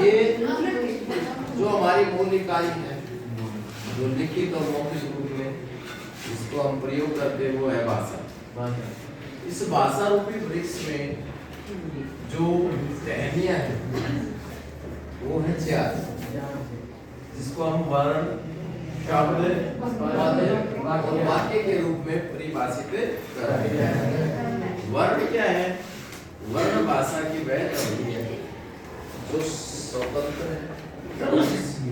ये जो हमारी मूल इकाई है, जो लिखित और मौखिक रूप में इसको हम प्रयोग करते हैं, वो है भाषा। इस भाषा रूपी वृक्ष में जो टहनियां हैं वो है 4, जिसको हम वर्ण, शब्द, पद और वाक्य के रूप में परिभाषित करते हैं। वर्ण क्या है? वर्ण भाषा की वह ध्वनि है जो स्वतंत्र है,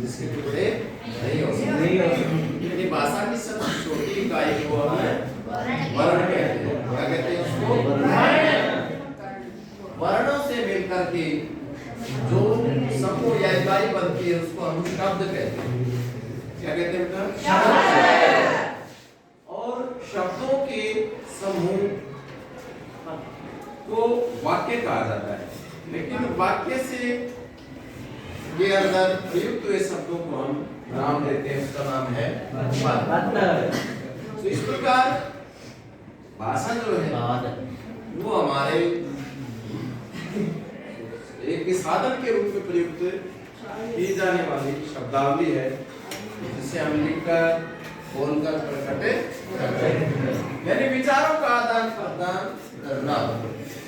जिसके टुकड़े नहीं हो सकते। भाषा की सबसे छोटी इकाई को हम वर्ण कहते हैं। क्या कहते हैं उसको? वर्णों से मिलकर के जो समूह या इकाई बनती है उसको हम शब्द कहते हैं। क्या कहते हैं बेटा? और शब्दों के समूह को वाक्य कहा जाता है, लेकिन वाक्य से के अंदर प्रयुक्त हुए शब्दों को हम नाम देते हैं, उसका नाम है पद। तो इस प्रकार भाषा जो है वो हमारे एक साधन के रूप में प्रयुक्त की जाने वाली शब्दावली है, जिसे हम लिखकर बोलकर प्रकट करते हैं, यानी विचारों का आदान प्रदान करना।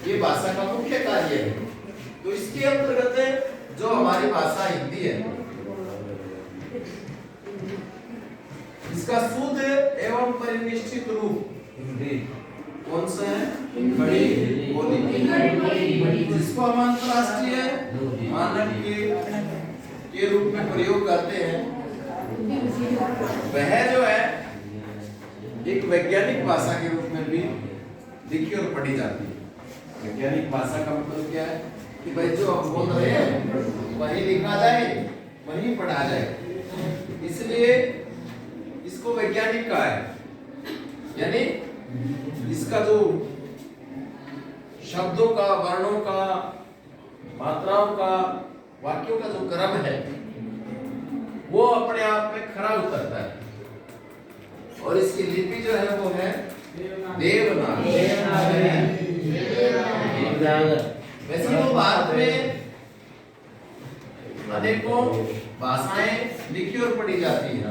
ये भाषा का मुख्य कार्य है। तो इसके अंतर्गत जो हमारी भाषा हिंदी है, इसका शुद्ध एवं परिनिष्ठित रूप हिंदी कौन सा है? खड़ी बोली, जिसको हम अंतरराष्ट्रीय मानक के रूप में प्रयोग करते हैं। वह जो है एक वैज्ञानिक भाषा के रूप में भी लिखी और पढ़ी जाती है। वैज्ञानिक भाषा का मतलब क्या है कि भाई जो हम बोल रहे हैं वही लिखा जाए, वही पढ़ा जाए, इसलिए इसको वैज्ञानिक कहा है। यानी इसका जो शब्दों का, वर्णों का, मात्राओं का, वाक्यों का जो क्रम है वो अपने आप में खरा उतरता है। और इसकी लिपि जो है वो है देवनागरी। वैसे तो भारत में अनेकों भाषाएं लिखी और पढ़ी जाती हैं।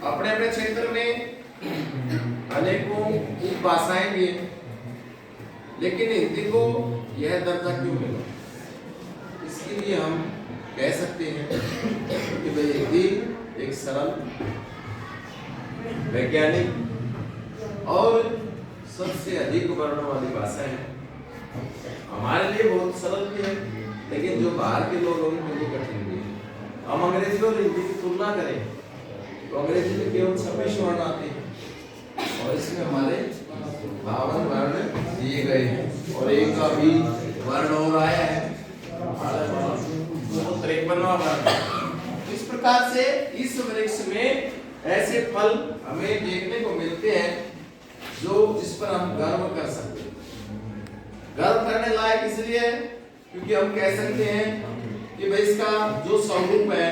अपने अपने क्षेत्र में अनेकों उपभाषाएं भी हैं, लेकिन हिंदी को यह दर्जा क्यों मिला? इसके लिए हम कह सकते हैं कि भाई हिंदी एक सरल, वैज्ञानिक और सबसे अधिक वर्णों वाली भाषा है। हमारे लिए बहुत सरल भी है, लेकिन जो बाहर के लोग हैं उनके लिए कठिन भी है। हम अंग्रेजी और हिंदी की तुलना करें तो अंग्रेजी में केवल 26 वर्ण आते हैं और इसमें हमारे 52 वर्ण दिए गए हैं, और एक का भी वर्ण और आया है 53वां वर्ण। इस प्रकार से इस वृक्ष में ऐसे फल हमें देखने को मिलते हैं जो जिस पर हम गर्व कर सकते हैं। गर्व करने लायक इसलिए क्योंकि हम कह सकते हैं कि भाई इसका जो स्वरूप है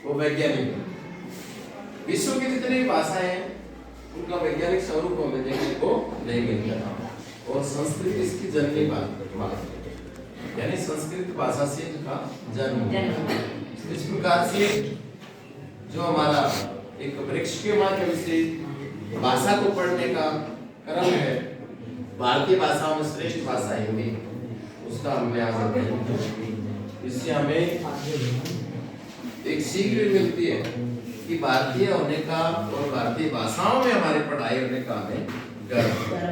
वो वैज्ञानिक है। विश्व की जितनी भाषाएं हैं उनका वैज्ञानिक स्वरूप हमें देखने को नहीं मिलता, और संस्कृत इसकी जन्मी भाषा, यानी संस्कृत भाषा से इसका जन्म। इस प्रकार से जो हमारा एक वृक्ष के माध्यम से भाषा को पढ़ने का क्रम है, भारतीय भाषाओं में श्रेष्ठ भाषा हिंदी, उसका हमने आज इससे हमें एक सीख भी मिलती है कि भारतीय होने का और भारतीय भाषाओं में हमारी पढ़ाई होने का हमें गर्व है।